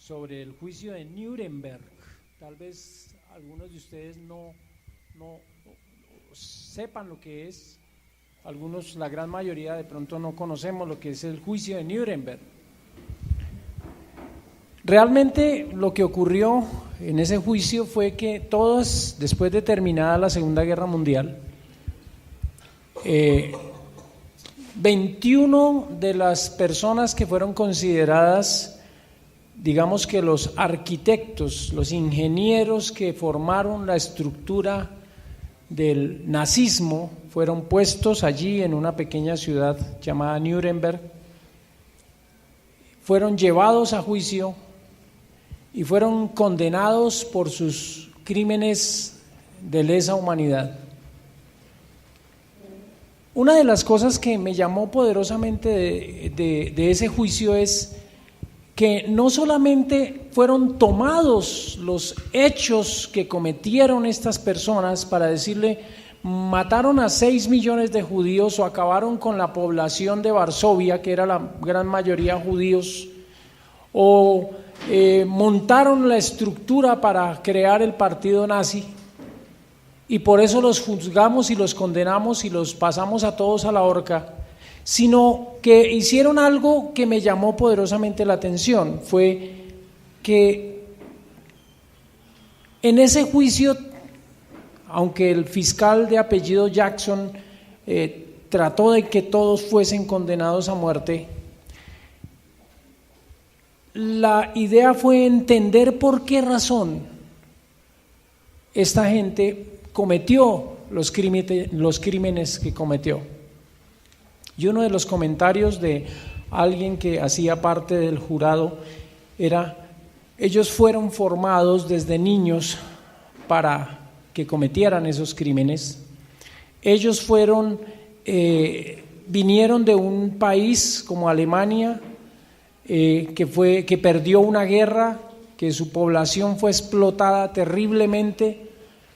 sobre el juicio de Nuremberg. Tal vez algunos de ustedes no sepan lo que es, algunos, la gran mayoría de pronto no conocemos lo que es el juicio de Nuremberg. Realmente lo que ocurrió en ese juicio fue que todos, después de terminada la Segunda Guerra Mundial, 21 de las personas que fueron consideradas, digamos que los arquitectos, los ingenieros que formaron la estructura del nazismo, fueron puestos allí en una pequeña ciudad llamada Nuremberg, fueron llevados a juicio y fueron condenados por sus crímenes de lesa humanidad. Una de las cosas que me llamó poderosamente de ese juicio es que no solamente fueron tomados los hechos que cometieron estas personas para decirle mataron a 6 millones de judíos o acabaron con la población de Varsovia, que era la gran mayoría judíos, o montaron la estructura para crear el partido nazi y por eso los juzgamos y los condenamos y los pasamos a todos a la horca, sino que hicieron algo que me llamó poderosamente la atención. Fue que en ese juicio, aunque el fiscal de apellido Jackson trató de que todos fuesen condenados a muerte, la idea fue entender por qué razón esta gente cometió los crímenes que cometió. Y uno de los comentarios de alguien que hacía parte del jurado era: ellos fueron formados desde niños para que cometieran esos crímenes. Ellos vinieron de un país como Alemania, que perdió una guerra, que su población fue explotada terriblemente,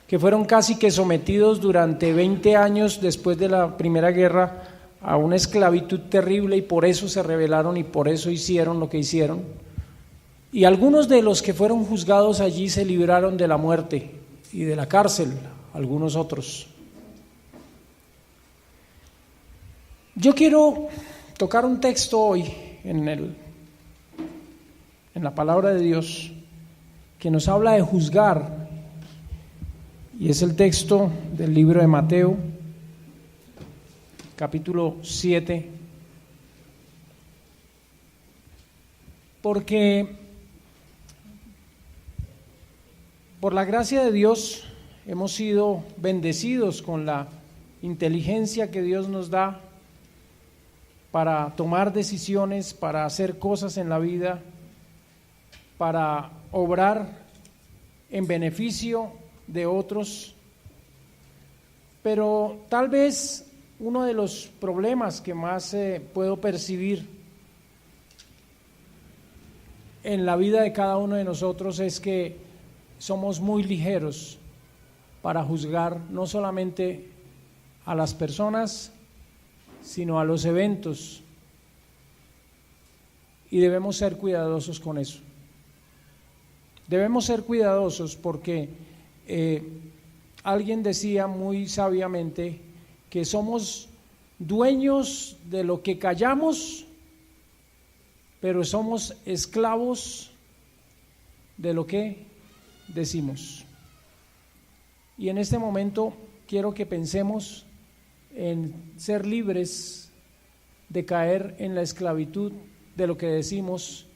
que fueron casi que sometidos durante 20 años después de la Primera Guerra a una esclavitud terrible, y por eso se rebelaron y por eso hicieron lo que hicieron. Y algunos de los que fueron juzgados allí se libraron de la muerte y de la cárcel, algunos otros. Yo quiero tocar un texto hoy en la palabra de Dios que nos habla de juzgar, y es el texto del libro de Mateo, capítulo 7, porque por la gracia de Dios hemos sido bendecidos con la inteligencia que Dios nos da para tomar decisiones, para hacer cosas en la vida, para obrar en beneficio de otros. Pero tal vez uno de los problemas que más puedo percibir en la vida de cada uno de nosotros es que somos muy ligeros para juzgar no solamente a las personas, sino a los eventos, y debemos ser cuidadosos con eso. Debemos ser cuidadosos porque alguien decía muy sabiamente que somos dueños de lo que callamos, pero somos esclavos de lo que decimos. Y en este momento quiero que pensemos en ser libres de caer en la esclavitud de lo que decimos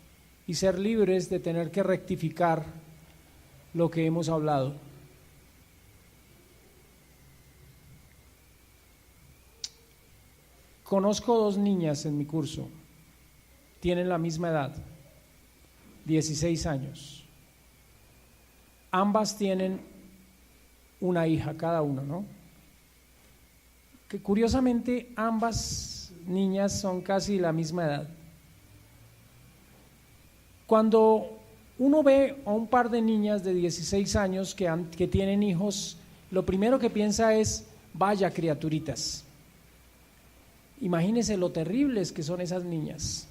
y ser libres de tener que rectificar lo que hemos hablado. Conozco 2 niñas en mi curso, tienen la misma edad, 16 años. Ambas tienen una hija cada una, ¿no? Que curiosamente ambas niñas son casi la misma edad. Cuando uno ve a un par de niñas de 16 años que tienen hijos, lo primero que piensa es: vaya criaturitas. Imagínense lo terribles que son esas niñas.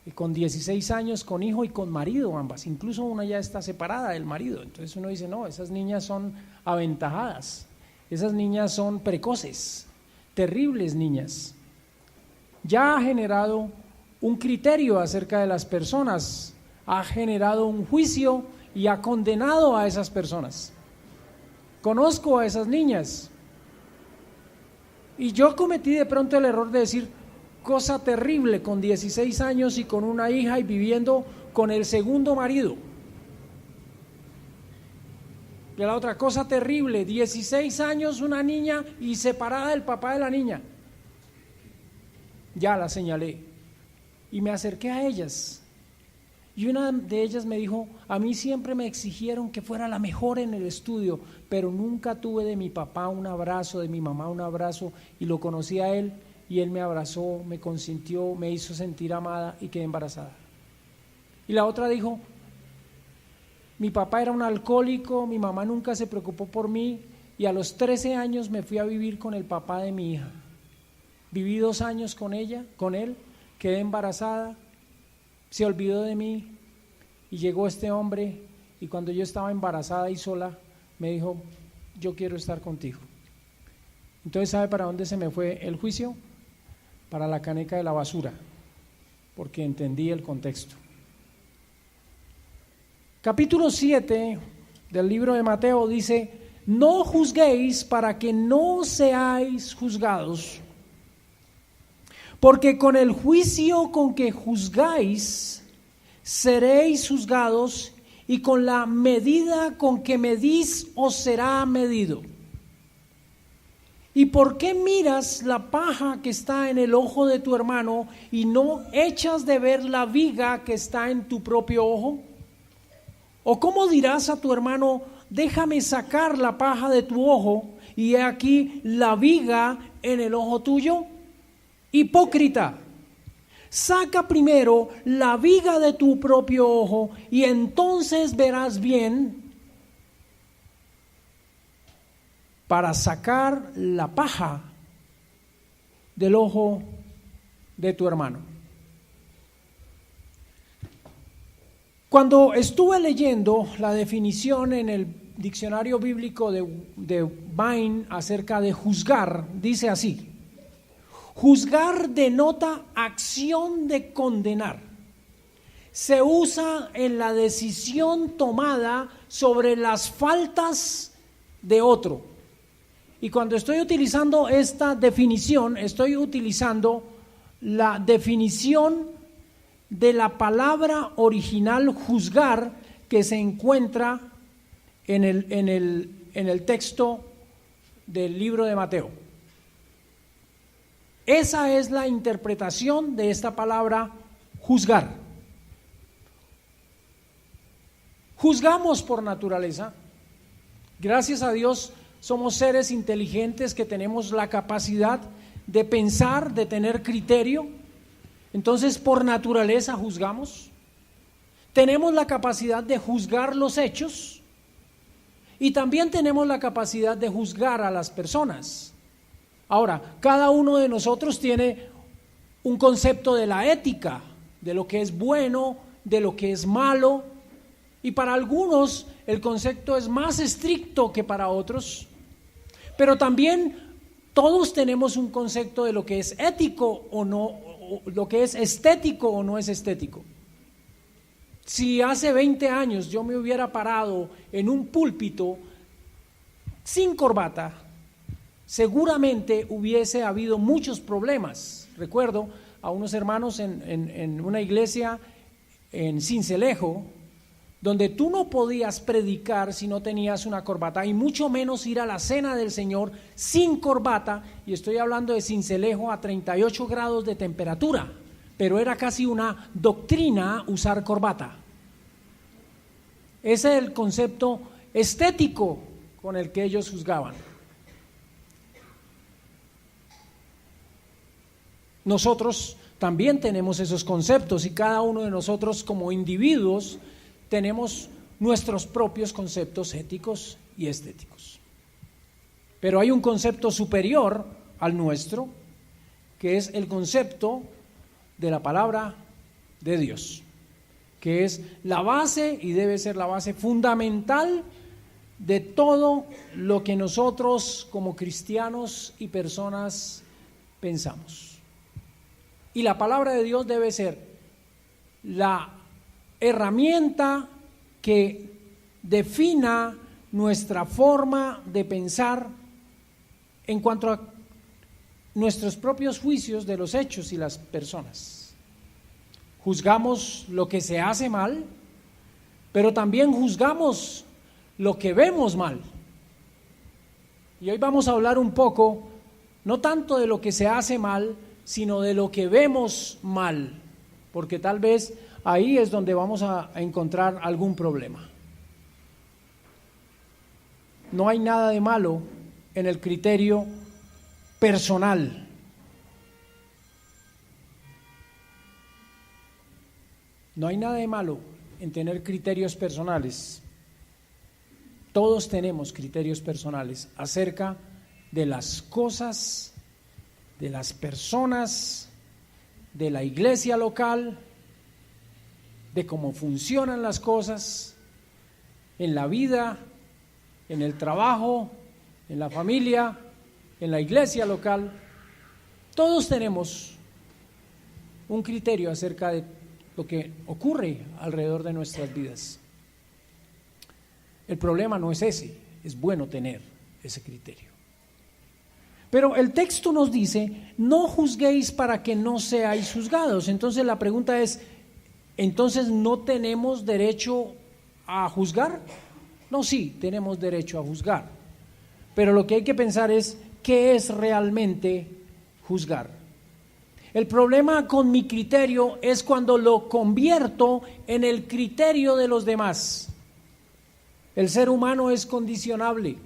y con 16 años, con hijo y con marido ambas, incluso una ya está separada del marido. Entonces uno dice, no, esas niñas son aventajadas, esas niñas son precoces, terribles niñas. Ya ha generado un criterio acerca de las personas, ha generado un juicio y ha condenado a esas personas. Conozco a esas niñas y yo cometí de pronto el error de decir, cosa terrible, con 16 años y con una hija y viviendo con el segundo marido. Y la otra cosa terrible, 16 años una niña y separada del papá de la niña. Ya la señalé y me acerqué a ellas y una de ellas me dijo, a mí siempre me exigieron que fuera la mejor en el estudio, pero nunca tuve de mi papá un abrazo, de mi mamá un abrazo, y lo conocí a él y él me abrazó, me consintió, me hizo sentir amada y quedé embarazada. Y la otra dijo, mi papá era un alcohólico, mi mamá nunca se preocupó por mí y a los 13 años me fui a vivir con el papá de mi hija. Viví 2 años con él, quedé embarazada, se olvidó de mí y llegó este hombre y cuando yo estaba embarazada y sola me dijo, yo quiero estar contigo. Entonces, ¿sabe para dónde se me fue el juicio? Para la caneca de la basura, porque entendí el contexto. Capítulo 7 del libro de Mateo dice, no juzguéis para que no seáis juzgados, porque con el juicio con que juzgáis, seréis juzgados, y con la medida con que medís, os será medido. ¿Y por qué miras la paja que está en el ojo de tu hermano y no echas de ver la viga que está en tu propio ojo? ¿O cómo dirás a tu hermano, déjame sacar la paja de tu ojo, y he aquí la viga en el ojo tuyo? Hipócrita, saca primero la viga de tu propio ojo y entonces verás bien para sacar la paja del ojo de tu hermano. Cuando estuve leyendo la definición en el diccionario bíblico de Vine acerca de juzgar, dice así: juzgar denota acción de condenar. Se usa en la decisión tomada sobre las faltas de otro. Y cuando estoy utilizando esta definición, estoy utilizando la definición de la palabra original juzgar que se encuentra en el texto del libro de Mateo. Esa es la interpretación de esta palabra juzgar. Juzgamos por naturaleza. Gracias a Dios somos seres inteligentes que tenemos la capacidad de pensar, de tener criterio. Entonces, por naturaleza juzgamos. Tenemos la capacidad de juzgar los hechos y también tenemos la capacidad de juzgar a las personas. Ahora, cada uno de nosotros tiene un concepto de la ética, de lo que es bueno, de lo que es malo, y para algunos el concepto es más estricto que para otros, pero también todos tenemos un concepto de lo que es ético o no, o lo que es estético o no es estético. Si hace 20 años yo me hubiera parado en un púlpito sin corbata, seguramente hubiese habido muchos problemas. Recuerdo a unos hermanos en una iglesia en Sincelejo, donde tú no podías predicar si no tenías una corbata, y mucho menos ir a la cena del Señor sin corbata, y estoy hablando de Sincelejo a 38 grados de temperatura, pero era casi una doctrina usar corbata. Ese es el concepto estético con el que ellos juzgaban. Nosotros también tenemos esos conceptos y cada uno de nosotros como individuos tenemos nuestros propios conceptos éticos y estéticos. Pero hay un concepto superior al nuestro, que es el concepto de la palabra de Dios, que es la base y debe ser la base fundamental de todo lo que nosotros como cristianos y personas pensamos. Y la palabra de Dios debe ser la herramienta que defina nuestra forma de pensar en cuanto a nuestros propios juicios de los hechos y las personas. Juzgamos lo que se hace mal, pero también juzgamos lo que vemos mal. Y hoy vamos a hablar un poco, no tanto de lo que se hace mal, sino de lo que vemos mal, porque tal vez ahí es donde vamos a encontrar algún problema. No hay nada de malo en el criterio personal. No hay nada de malo en tener criterios personales. Todos tenemos criterios personales acerca de las cosas, de las personas, de la iglesia local, de cómo funcionan las cosas en la vida, en el trabajo, en la familia, en la iglesia local. Todos tenemos un criterio acerca de lo que ocurre alrededor de nuestras vidas. El problema no es ese, es bueno tener ese criterio. Pero el texto nos dice, no juzguéis para que no seáis juzgados. Entonces la pregunta es, ¿entonces no tenemos derecho a juzgar? No, sí, tenemos derecho a juzgar. Pero lo que hay que pensar es, ¿qué es realmente juzgar? El problema con mi criterio es cuando lo convierto en el criterio de los demás. El ser humano es condicionable.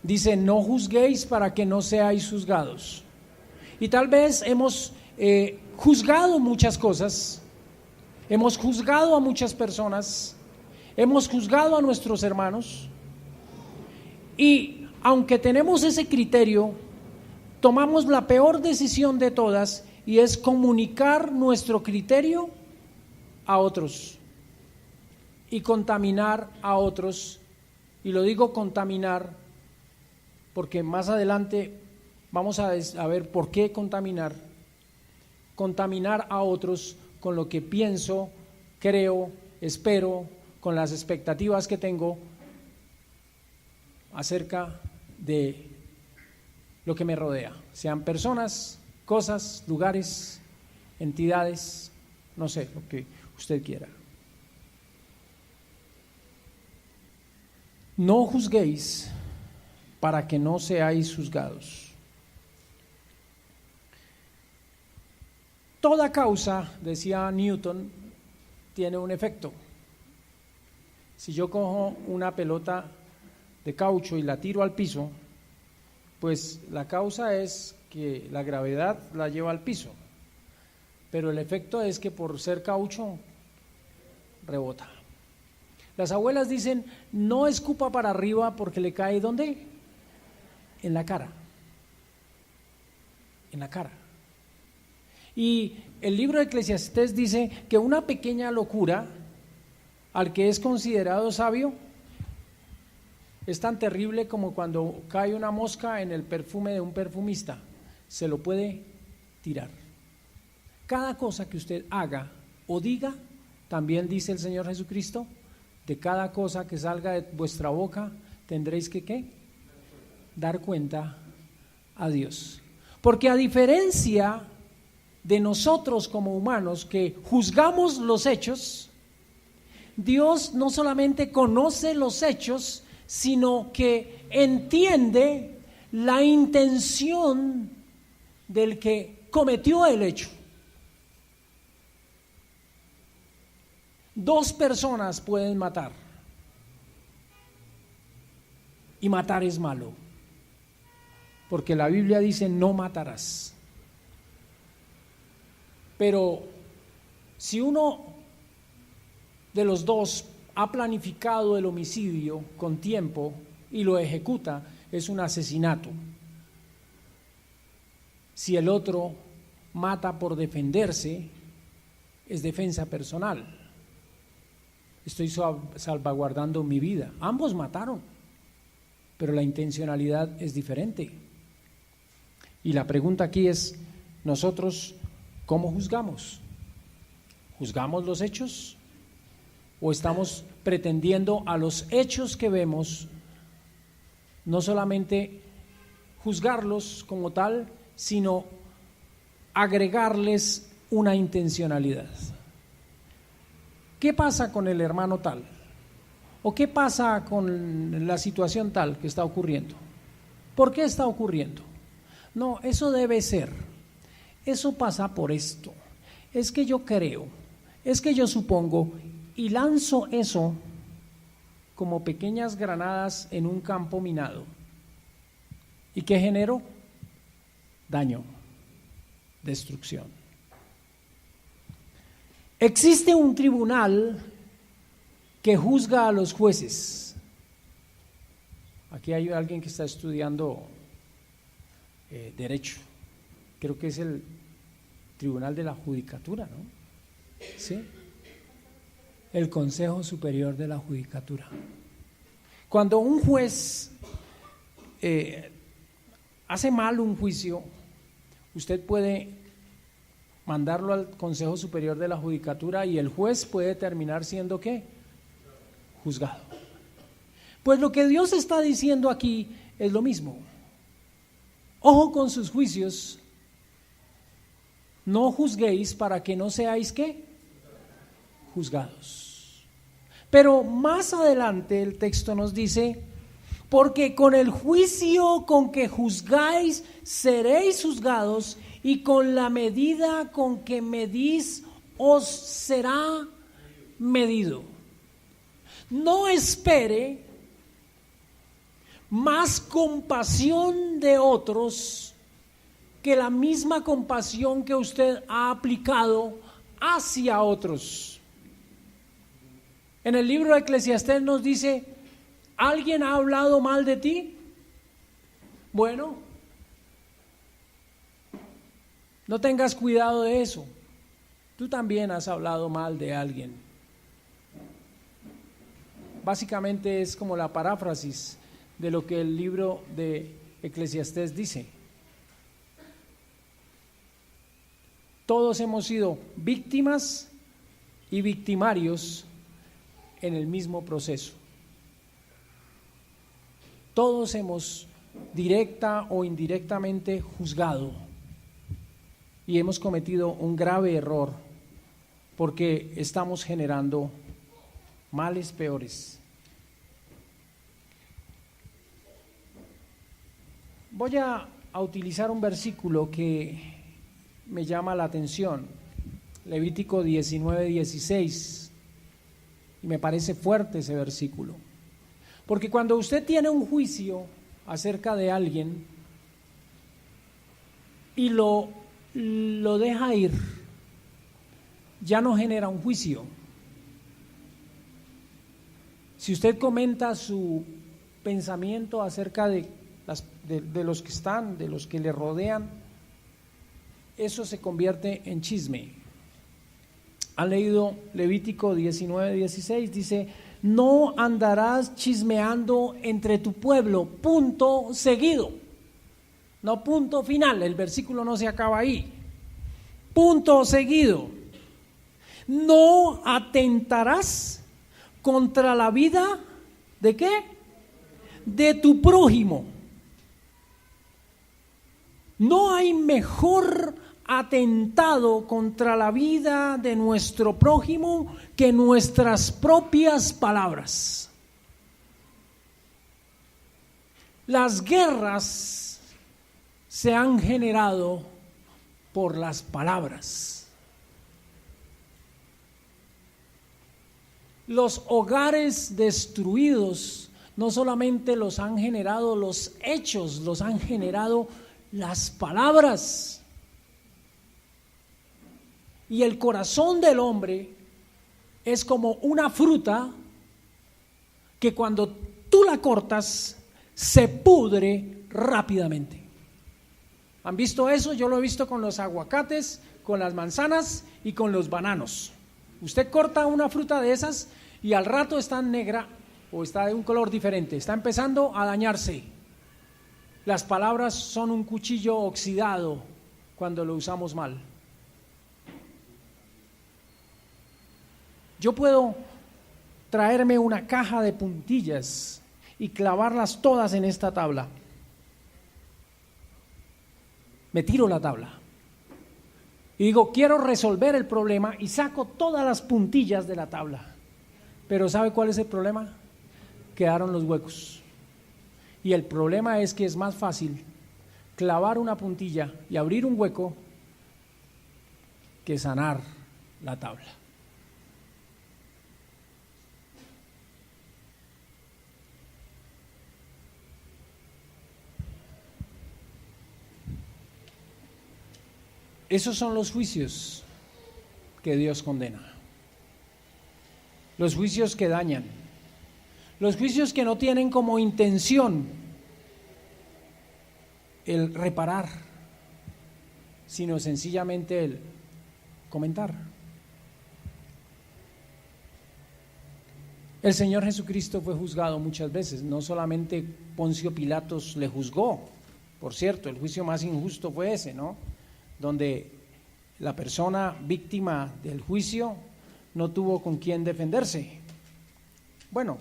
Dice, no juzguéis para que no seáis juzgados. Y tal vez hemos juzgado muchas cosas, hemos juzgado a muchas personas, hemos juzgado a nuestros hermanos, y aunque tenemos ese criterio, tomamos la peor decisión de todas, y es comunicar nuestro criterio a otros y contaminar a otros. Y lo digo contaminar porque más adelante vamos a ver por qué contaminar a otros con lo que pienso, creo, espero, con las expectativas que tengo acerca de lo que me rodea, sean personas, cosas, lugares, entidades, no sé, lo que usted quiera. No juzguéis para que no seáis juzgados. Toda causa, decía Newton, tiene un efecto. Si yo cojo una pelota de caucho y la tiro al piso, pues la causa es que la gravedad la lleva al piso, pero el efecto es que por ser caucho rebota. Las abuelas dicen, no escupa para arriba porque le cae ¿dónde? En la cara. En la cara. Y el libro de Eclesiastés dice que una pequeña locura al que es considerado sabio es tan terrible como cuando cae una mosca en el perfume de un perfumista, se lo puede tirar. Cada cosa que usted haga o diga, también dice el Señor Jesucristo, de cada cosa que salga de vuestra boca tendréis que ¿qué? Dar cuenta a Dios. Porque a diferencia de nosotros como humanos que juzgamos los hechos, Dios no solamente conoce los hechos, sino que entiende la intención del que cometió el hecho. Dos personas pueden matar, y matar es malo, porque la Biblia dice no matarás. Pero si uno de los dos ha planificado el homicidio con tiempo y lo ejecuta, es un asesinato. Si el otro mata por defenderse, es defensa personal. Estoy salvaguardando mi vida. Ambos mataron, pero la intencionalidad es diferente. Y la pregunta aquí es, nosotros, ¿cómo juzgamos? ¿Juzgamos los hechos? ¿O estamos pretendiendo a los hechos que vemos no solamente juzgarlos como tal, sino agregarles una intencionalidad? ¿Qué pasa con el hermano tal? ¿O qué pasa con la situación tal que está ocurriendo? ¿Por qué está ocurriendo? No, eso debe ser. Eso pasa por esto. Es que yo creo, es que yo supongo, y lanzo eso como pequeñas granadas en un campo minado. ¿Y qué generó? Daño, destrucción. Existe un tribunal que juzga a los jueces. Aquí hay alguien que está estudiando derecho. Creo que es el Tribunal de la Judicatura, ¿no? ¿Sí? El Consejo Superior de la Judicatura. Cuando un juez hace mal un juicio, usted puede mandarlo al Consejo Superior de la Judicatura y el juez puede terminar siendo ¿qué? Juzgado. Pues lo que Dios está diciendo aquí es lo mismo. Ojo con sus juicios, no juzguéis para que no seáis ¿qué? Juzgados. Pero más adelante el texto nos dice, porque con el juicio con que juzgáis seréis juzgados, y con la medida con que medís os será medido. No espere más compasión de otros que la misma compasión que usted ha aplicado hacia otros. En el libro de Eclesiastés nos dice, ¿alguien ha hablado mal de ti? Bueno, no tengas cuidado de eso. Tú también has hablado mal de alguien. Básicamente es como la paráfrasis de lo que el libro de Eclesiastés dice. Todos hemos sido víctimas y victimarios en el mismo proceso. Todos hemos directa o indirectamente juzgado y hemos cometido un grave error porque estamos generando males peores. Voy a utilizar un versículo que me llama la atención, Levítico 19:16, y me parece fuerte ese versículo, porque cuando usted tiene un juicio acerca de alguien y lo deja ir, ya no genera un juicio. Si usted comenta su pensamiento acerca de los que están, de los que le rodean, eso se convierte en chisme. ¿Han leído Levítico 19:16? Dice, no andarás chismeando entre tu pueblo, punto seguido. No punto final, el versículo no se acaba ahí. Punto seguido. No atentarás contra la vida, ¿de qué? De tu prójimo. No hay mejor atentado contra la vida de nuestro prójimo que nuestras propias palabras. Las guerras se han generado por las palabras. Los hogares destruidos no solamente los han generado los hechos, los han generado las palabras. Y el corazón del hombre es como una fruta que cuando tú la cortas se pudre rápidamente. ¿Han visto eso? Yo lo he visto con los aguacates, con las manzanas y con los bananos. Usted corta una fruta de esas y al rato está negra o está de un color diferente, está empezando a dañarse. Las palabras son un cuchillo oxidado cuando lo usamos mal. Yo puedo traerme una caja de puntillas y clavarlas todas en esta tabla. Me tiro la tabla y digo, quiero resolver el problema y saco todas las puntillas de la tabla. Pero ¿sabe cuál es el problema? Quedaron los huecos. Y el problema es que es más fácil clavar una puntilla y abrir un hueco que sanar la tabla. Esos son los juicios que Dios condena. Los juicios que dañan. Los juicios que no tienen como intención el reparar, sino sencillamente el comentar. El Señor Jesucristo fue juzgado muchas veces, no solamente Poncio Pilatos le juzgó. Por cierto, el juicio más injusto fue ese, ¿no? Donde la persona víctima del juicio no tuvo con quién defenderse. Bueno,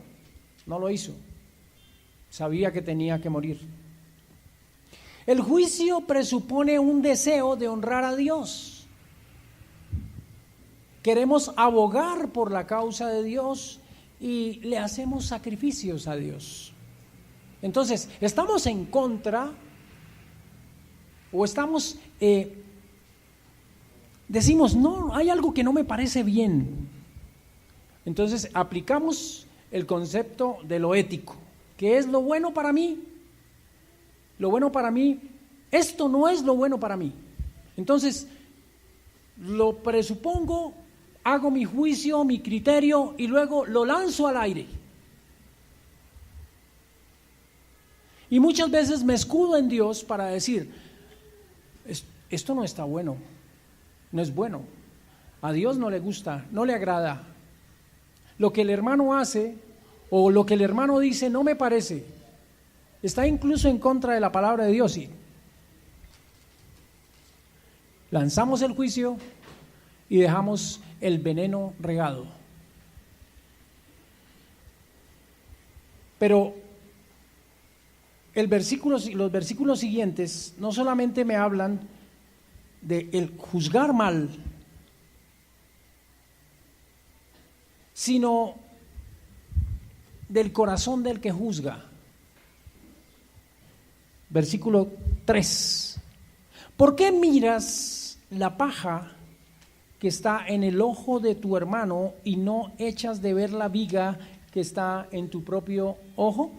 no lo hizo. Sabía que tenía que morir. El juicio presupone un deseo de honrar a Dios. Queremos abogar por la causa de Dios y le hacemos sacrificios a Dios. Entonces, estamos en contra o estamos decimos, no, hay algo que no me parece bien. Entonces aplicamos el concepto de lo ético, que es lo bueno para mí. Lo bueno para mí, esto no es lo bueno para mí. Entonces lo presupongo, hago mi juicio, mi criterio y luego lo lanzo al aire. Y muchas veces me escudo en Dios para decir, esto no está bueno. No es bueno, a Dios no le gusta, no le agrada. Lo que el hermano hace o lo que el hermano dice no me parece, está incluso en contra de la palabra de Dios. Y lanzamos el juicio y dejamos el veneno regado. Pero los versículos siguientes no solamente me hablan de el juzgar mal, sino del corazón del que juzga. Versículo 3. ¿Por qué miras la paja que está en el ojo de tu hermano y no echas de ver la viga que está en tu propio ojo?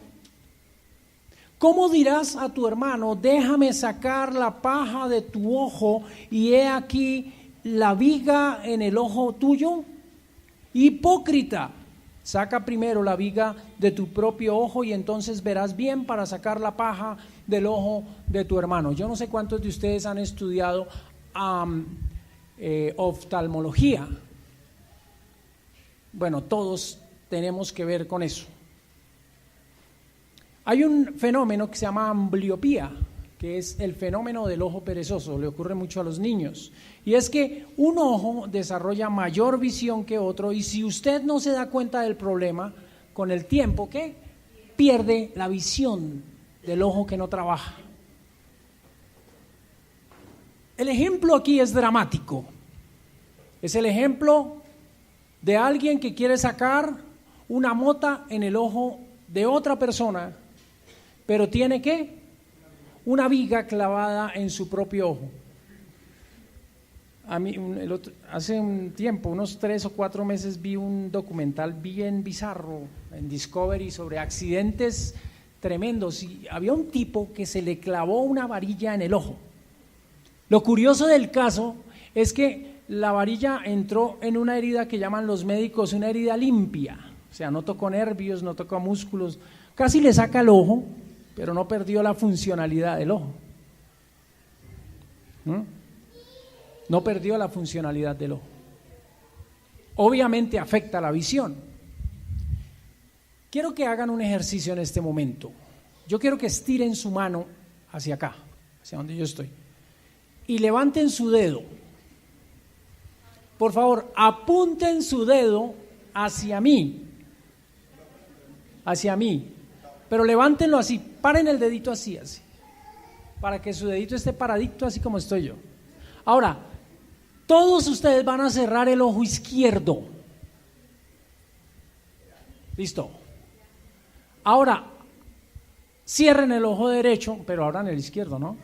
¿Cómo dirás a tu hermano, déjame sacar la paja de tu ojo y he aquí la viga en el ojo tuyo? Hipócrita, saca primero la viga de tu propio ojo y entonces verás bien para sacar la paja del ojo de tu hermano. Yo no sé cuántos de ustedes han estudiado oftalmología. Bueno, todos tenemos que ver con eso. Hay un fenómeno que se llama ambliopía, que es el fenómeno del ojo perezoso, le ocurre mucho a los niños, y es que un ojo desarrolla mayor visión que otro, y si usted no se da cuenta del problema, con el tiempo, ¿qué? Pierde la visión del ojo que no trabaja. El ejemplo aquí es dramático, es el ejemplo de alguien que quiere sacar una mota en el ojo de otra persona, pero tiene ¿qué? Una viga clavada en su propio ojo. A mí, hace un tiempo, unos 3 o 4 meses, vi un documental bien bizarro en Discovery sobre accidentes tremendos y había un tipo que se le clavó una varilla en el ojo. Lo curioso del caso es que la varilla entró en una herida que llaman los médicos una herida limpia, o sea, no tocó nervios, no tocó músculos, casi le saca el ojo, pero no perdió la funcionalidad del ojo. ¿Mm? No perdió la funcionalidad del ojo. Obviamente afecta la visión. Quiero que hagan un ejercicio en este momento. Yo quiero que estiren su mano hacia acá, hacia donde yo estoy, y levanten su dedo. Por favor, apunten su dedo hacia mí, pero levántenlo así, paren el dedito así, para que su dedito esté paradito así como estoy yo. Ahora, todos ustedes van a cerrar el ojo izquierdo. ¿Listo? Ahora, cierren el ojo derecho, pero abran el izquierdo, ¿no?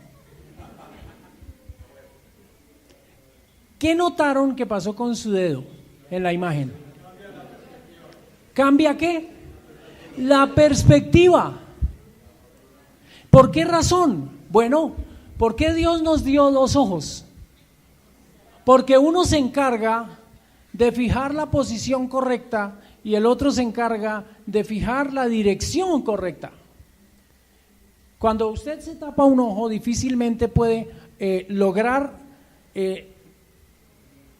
¿Qué notaron que pasó con su dedo en la imagen? ¿Cambia qué? La perspectiva. ¿Por qué razón? Bueno, ¿por qué Dios nos dio dos ojos? Porque uno se encarga de fijar la posición correcta y el otro se encarga de fijar la dirección correcta. Cuando usted se tapa un ojo, difícilmente puede lograr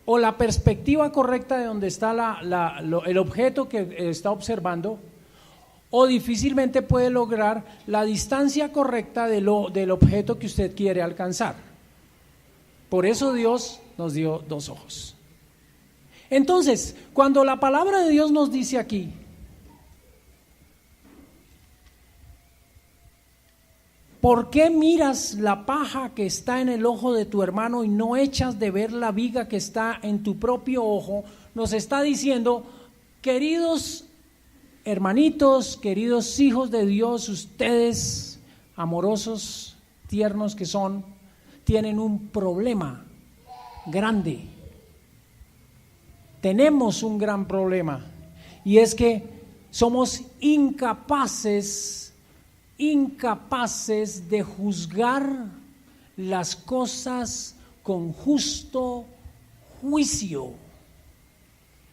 o la perspectiva correcta de donde está el objeto que está observando, o difícilmente puede lograr la distancia correcta del objeto que usted quiere alcanzar. Por eso Dios nos dio dos ojos. Entonces, cuando la palabra de Dios nos dice aquí, ¿por qué miras la paja que está en el ojo de tu hermano y no echas de ver la viga que está en tu propio ojo? Nos está diciendo, queridos hermanitos, queridos hijos de Dios, ustedes amorosos, tiernos que son, tienen un problema grande. Tenemos un gran problema, y es que somos incapaces de juzgar las cosas con justo juicio,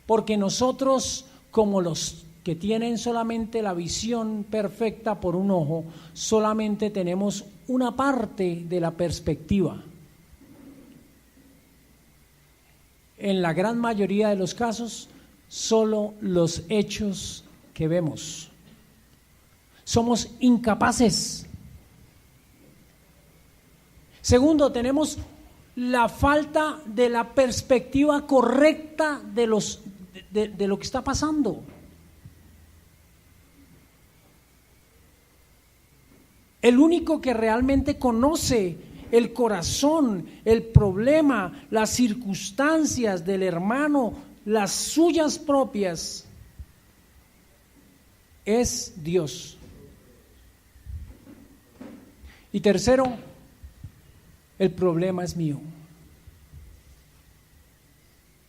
porque nosotros, como los que tienen solamente la visión perfecta por un ojo, solamente tenemos una parte de la perspectiva. En la gran mayoría de los casos, solo los hechos que vemos. Somos incapaces. Segundo, tenemos la falta de la perspectiva correcta de lo que está pasando. El único que realmente conoce el corazón, el problema, las circunstancias del hermano, las suyas propias, es Dios. Y tercero, el problema es mío,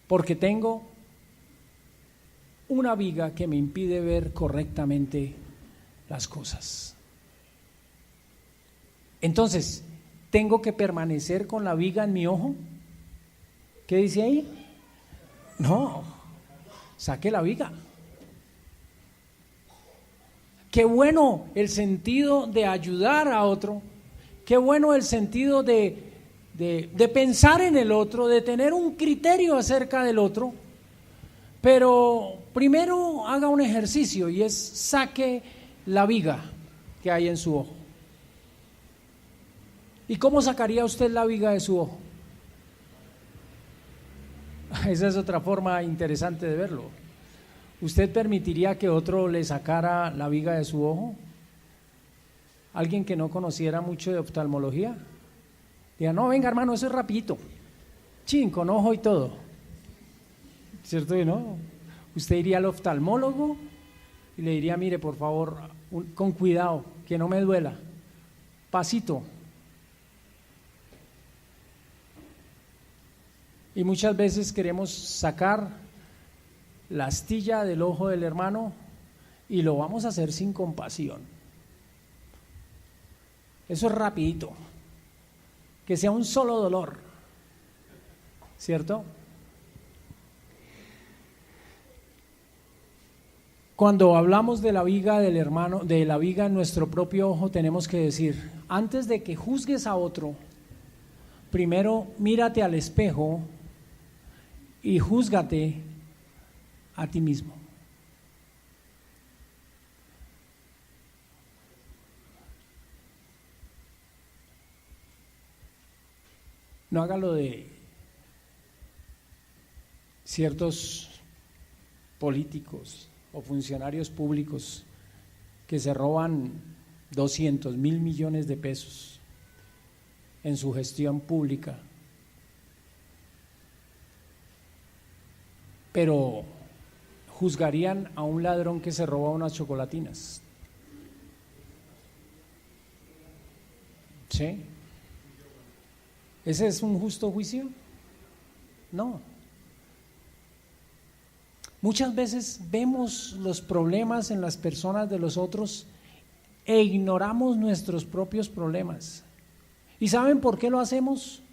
porque tengo una viga que me impide ver correctamente las cosas. Entonces, ¿tengo que permanecer con la viga en mi ojo? ¿Qué dice ahí? No, saque la viga. Qué bueno el sentido de ayudar a otro, qué bueno el sentido de pensar en el otro, de tener un criterio acerca del otro, pero primero haga un ejercicio y es saque la viga que hay en su ojo. ¿Y cómo sacaría usted la viga de su ojo? Esa es otra forma interesante de verlo. ¿Usted permitiría que otro le sacara la viga de su ojo? ¿Alguien que no conociera mucho de oftalmología? Diga, no, venga hermano, eso es rapidito. Chin, con ojo y todo. ¿Cierto que no? Usted iría al oftalmólogo y le diría, mire, por favor, con cuidado, que no me duela. Pasito. Y muchas veces queremos sacar la astilla del ojo del hermano y lo vamos a hacer sin compasión. Eso es rapidito, que sea un solo dolor, ¿cierto? Cuando hablamos de la viga del hermano, de la viga en nuestro propio ojo, tenemos que decir, antes de que juzgues a otro, primero mírate al espejo y júzgate a ti mismo. No haga lo de ciertos políticos o funcionarios públicos que se roban 200 mil millones de pesos en su gestión pública, pero juzgarían a un ladrón que se roba unas chocolatinas. ¿Sí? ¿Ese es un justo juicio? No. Muchas veces vemos los problemas en las personas de los otros e ignoramos nuestros propios problemas. ¿Y saben por qué lo hacemos?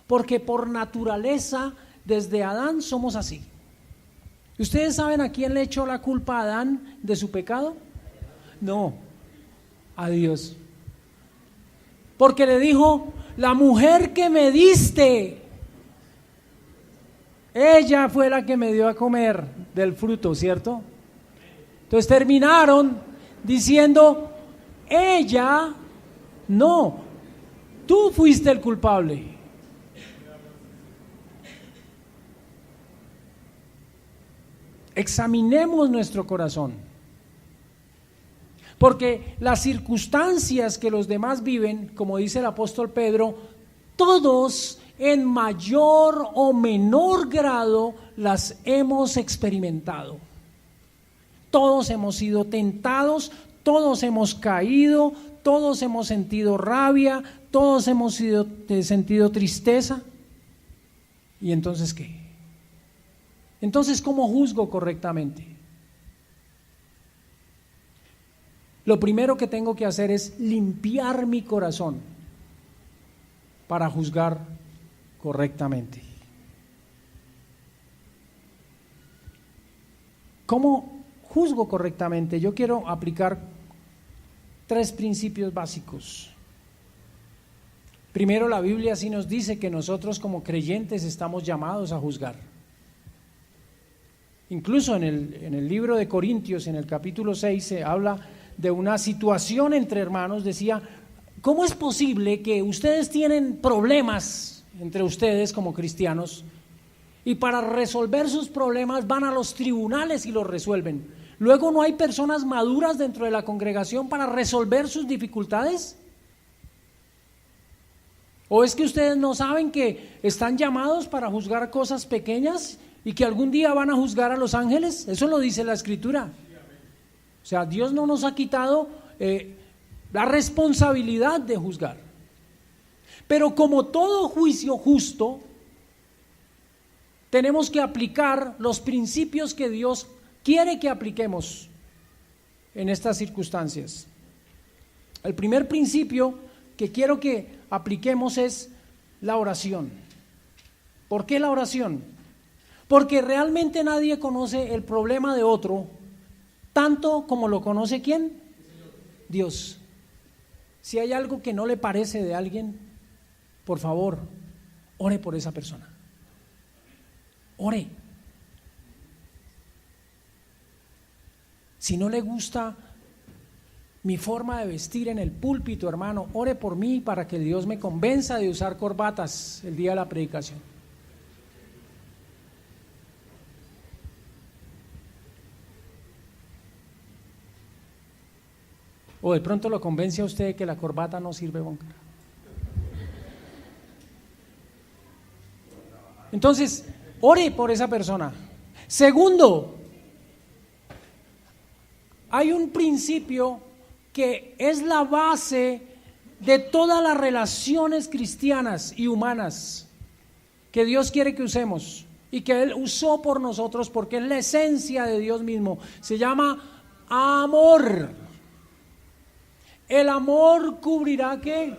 Porque por naturaleza, desde Adán somos así. ¿Ustedes saben a quién le echó la culpa a Adán de su pecado? No, a Dios. Porque le dijo: la mujer que me diste, ella fue la que me dio a comer del fruto, ¿cierto? Entonces terminaron diciendo: ella, no, tú fuiste el culpable. Examinemos nuestro corazón, porque las circunstancias que los demás viven, como dice el apóstol Pedro, todos en mayor o menor grado las hemos experimentado. Todos hemos sido tentados, todos hemos caído, todos hemos sentido rabia, todos hemos sentido tristeza. ¿Y entonces qué? Entonces, ¿cómo juzgo correctamente? Lo primero que tengo que hacer es limpiar mi corazón para juzgar correctamente. ¿Cómo juzgo correctamente? Yo quiero aplicar 3 principios básicos. Primero, la Biblia sí nos dice que nosotros como creyentes estamos llamados a juzgar. Incluso en el libro de Corintios, en el capítulo 6, se habla de una situación entre hermanos. Decía: ¿cómo es posible que ustedes tienen problemas entre ustedes como cristianos y para resolver sus problemas van a los tribunales y los resuelven? Luego, ¿no hay personas maduras dentro de la congregación para resolver sus dificultades? ¿O es que ustedes no saben que están llamados para juzgar cosas pequeñas y que algún día van a juzgar a los ángeles? Eso lo dice la Escritura. O sea, Dios no nos ha quitado la responsabilidad de juzgar. Pero como todo juicio justo, tenemos que aplicar los principios que Dios quiere que apliquemos en estas circunstancias. El primer principio que quiero que apliquemos es la oración. ¿Por qué la oración? Porque realmente nadie conoce el problema de otro tanto como lo conoce ¿quién? Dios. Si hay algo que no le parece de alguien, por favor, ore por esa persona. Ore. Si no le gusta mi forma de vestir en el púlpito, hermano, ore por mí para que Dios me convenza de usar corbatas el día de la predicación. O de pronto lo convence a usted de que la corbata no sirve bonca. Entonces, ore por esa persona. Segundo, hay un principio que es la base de todas las relaciones cristianas y humanas que Dios quiere que usemos y que Él usó por nosotros porque es la esencia de Dios mismo. Se llama amor. El amor cubrirá ¿qué?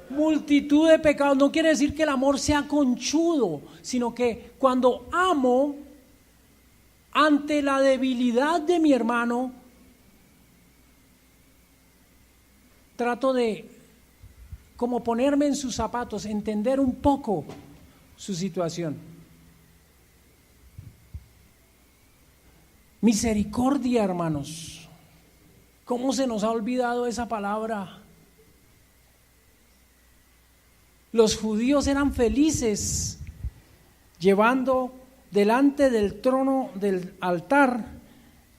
Multitud de pecados. No quiere decir que el amor sea conchudo, sino que cuando amo, ante la debilidad de mi hermano, trato de como ponerme en sus zapatos, entender un poco su situación. Misericordia, hermanos. ¿Cómo se nos ha olvidado esa palabra? Los judíos eran felices llevando delante del trono del altar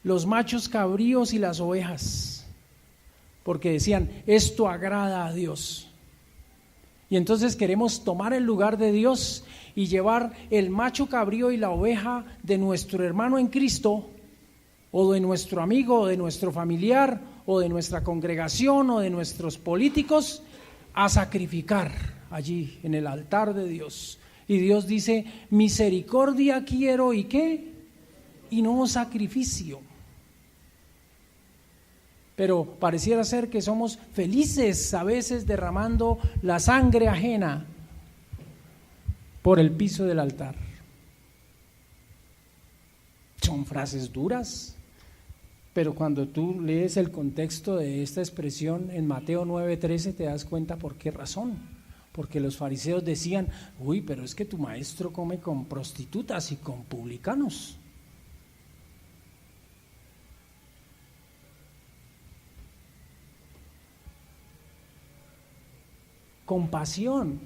los machos cabríos y las ovejas, porque decían, esto agrada a Dios. Y entonces queremos tomar el lugar de Dios y llevar el macho cabrío y la oveja de nuestro hermano en Cristo, o de nuestro amigo, o de nuestro familiar, o de nuestra congregación, o de nuestros políticos, a sacrificar allí en el altar de Dios. Y Dios dice, misericordia quiero, ¿y qué? Y no sacrificio. Pero pareciera ser que somos felices a veces derramando la sangre ajena por el piso del altar. Son frases duras, pero cuando tú lees el contexto de esta expresión en Mateo 9:13 te das cuenta por qué razón. Porque los fariseos decían, uy, pero es que tu maestro come con prostitutas y con publicanos. Compasión.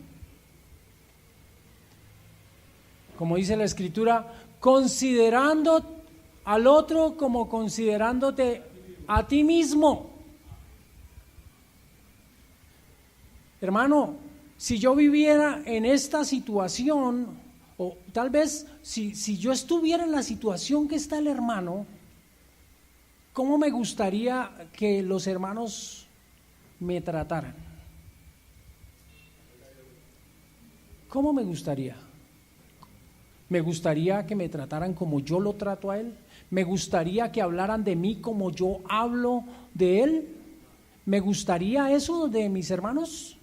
Como dice la Escritura, considerando al otro como considerándote a ti mismo. Hermano, si yo viviera en esta situación, o tal vez si yo estuviera en la situación que está el hermano, ¿cómo me gustaría que los hermanos me trataran? ¿Cómo me gustaría? ¿Me gustaría que me trataran como yo lo trato a él? ¿Me gustaría que hablaran de mí como yo hablo de él? ¿Me gustaría eso de mis hermanos?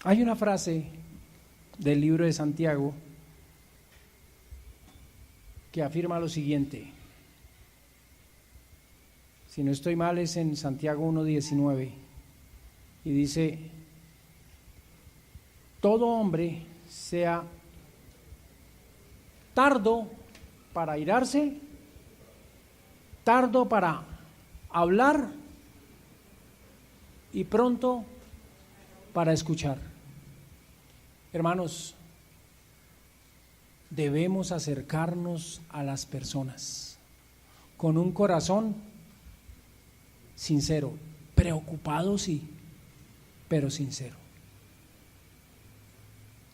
Hay una frase del libro de Santiago que afirma lo siguiente. Si no estoy mal, es en Santiago 1:19 y dice: todo hombre sea tardo para airarse, tardo para hablar y pronto para escuchar. Hermanos, debemos acercarnos a las personas con un corazón sincero, preocupado sí, pero sincero.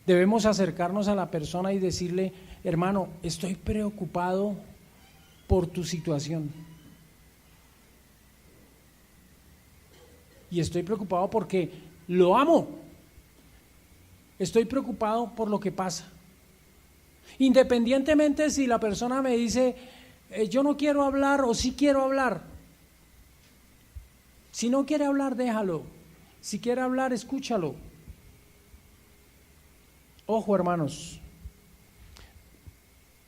Debemos acercarnos a la persona y decirle: hermano, estoy preocupado por tu situación. Y estoy preocupado porque lo amo. Estoy preocupado por lo que pasa. Independientemente si la persona me dice, yo no quiero hablar o sí quiero hablar. Si no quiere hablar, déjalo. Si quiere hablar, escúchalo. Ojo, hermanos,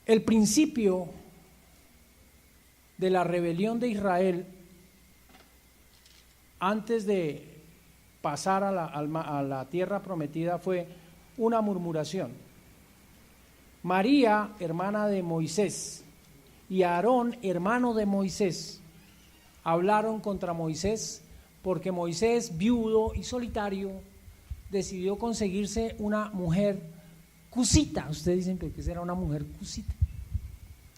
el principio de la rebelión de Israel antes de pasar a la tierra prometida fue una murmuración. María, hermana de Moisés, y Aarón, hermano de Moisés, hablaron contra Moisés porque Moisés, viudo y solitario, decidió conseguirse una mujer cusita. Ustedes dicen que era una mujer cusita.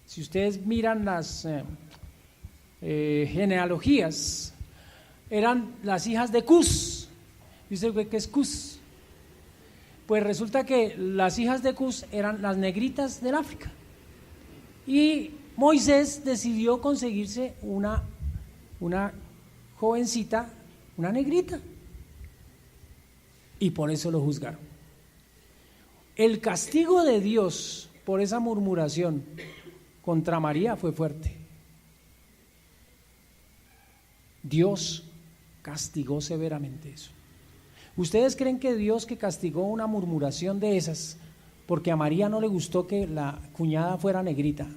Si ustedes miran las genealogías, eran las hijas de Cus. ¿Y usted qué es Cus? Pues resulta que las hijas de Cus eran las negritas del África. Y Moisés decidió conseguirse una jovencita, una negrita. Y por eso lo juzgaron. El castigo de Dios por esa murmuración contra María fue fuerte. Dios castigó severamente eso. ¿Ustedes creen que Dios, que castigó una murmuración de esas porque a María no le gustó que la cuñada fuera negrita?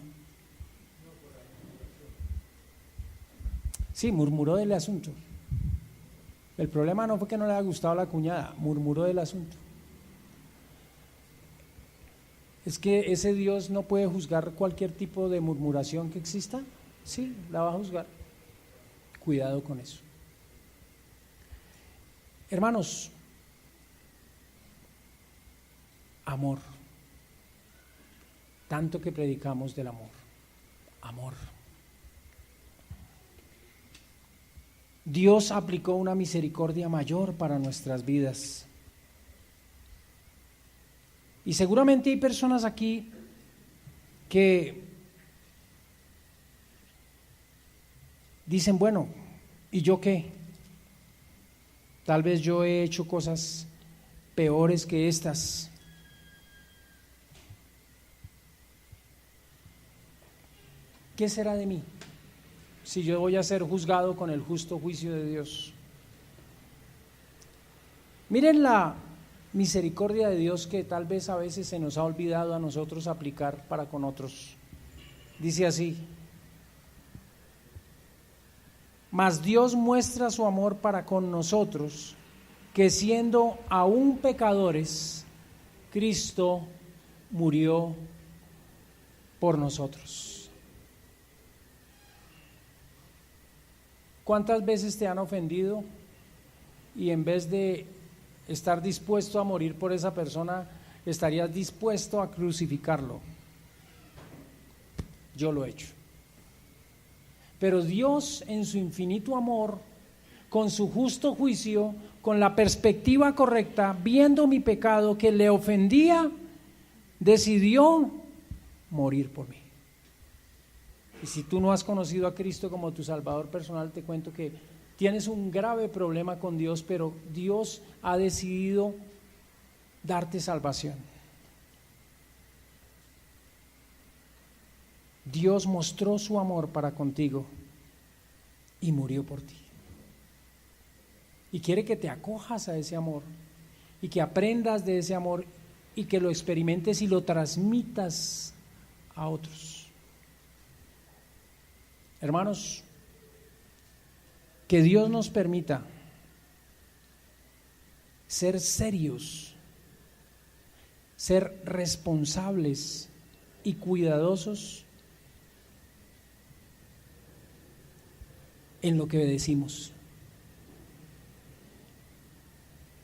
Sí, murmuró del asunto. El problema no fue que no le haya gustado la cuñada, murmuró del asunto. Es que ese Dios no puede juzgar cualquier tipo de murmuración que exista. Sí, la va a juzgar. Cuidado con eso. Hermanos, amor. Tanto que predicamos del amor. Amor. Dios aplicó una misericordia mayor para nuestras vidas. Y seguramente hay personas aquí que dicen, bueno, ¿y yo qué? Tal vez yo he hecho cosas peores que estas. ¿Qué será de mí si yo voy a ser juzgado con el justo juicio de Dios? Miren la misericordia de Dios que tal vez a veces se nos ha olvidado a nosotros aplicar para con otros. Dice así: mas Dios muestra su amor para con nosotros, que siendo aún pecadores, Cristo murió por nosotros. ¿Cuántas veces te han ofendido y en vez de estar dispuesto a morir por esa persona, estarías dispuesto a crucificarlo? Yo lo he hecho. Pero Dios, en su infinito amor, con su justo juicio, con la perspectiva correcta, viendo mi pecado que le ofendía, decidió morir por mí. Y si tú no has conocido a Cristo como tu Salvador personal, te cuento que tienes un grave problema con Dios, pero Dios ha decidido darte salvación. Dios mostró su amor para contigo y murió por ti. Y quiere que te acojas a ese amor y que aprendas de ese amor y que lo experimentes y lo transmitas a otros. Hermanos, que Dios nos permita ser serios, ser responsables y cuidadosos en lo que decimos,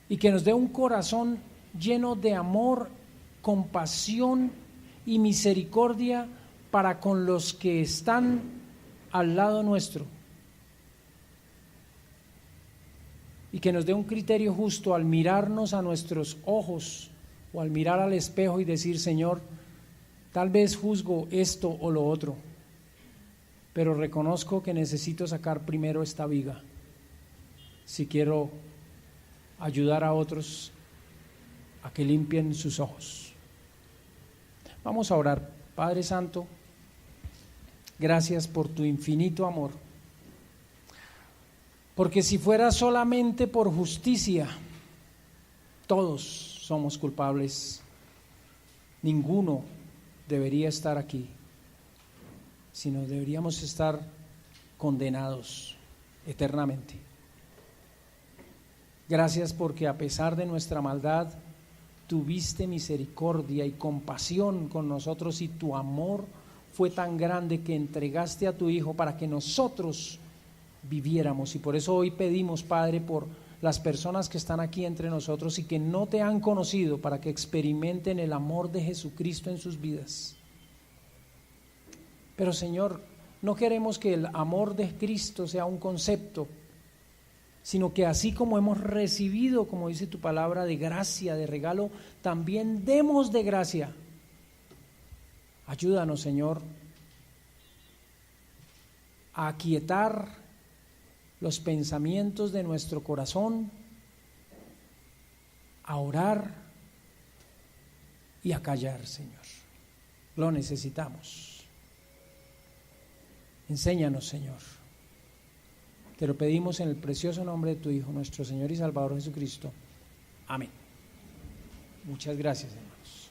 y que nos dé un corazón lleno de amor, compasión y misericordia para con los que están al lado nuestro, y que nos dé un criterio justo al mirarnos a nuestros ojos o al mirar al espejo y decir: Señor, tal vez juzgo esto o lo otro, pero reconozco que necesito sacar primero esta viga si quiero ayudar a otros a que limpien sus ojos. Vamos a orar. Padre Santo, gracias por tu infinito amor, porque si fuera solamente por justicia, todos somos culpables, ninguno debería estar aquí, sino deberíamos estar condenados eternamente. Gracias porque a pesar de nuestra maldad, tuviste misericordia y compasión con nosotros, y tu amor fue tan grande que entregaste a tu Hijo para que nosotros viviéramos. Y por eso hoy pedimos, Padre, por las personas que están aquí entre nosotros y que no te han conocido, para que experimenten el amor de Jesucristo en sus vidas. Pero Señor, no queremos que el amor de Cristo sea un concepto, sino que así como hemos recibido, como dice tu palabra, de gracia, de regalo, también demos de gracia. Ayúdanos, Señor, a aquietar los pensamientos de nuestro corazón, a orar y a callar, Señor. Lo necesitamos. Enséñanos, Señor. Te lo pedimos en el precioso nombre de tu Hijo, nuestro Señor y Salvador Jesucristo. Amén. Muchas gracias, hermanos.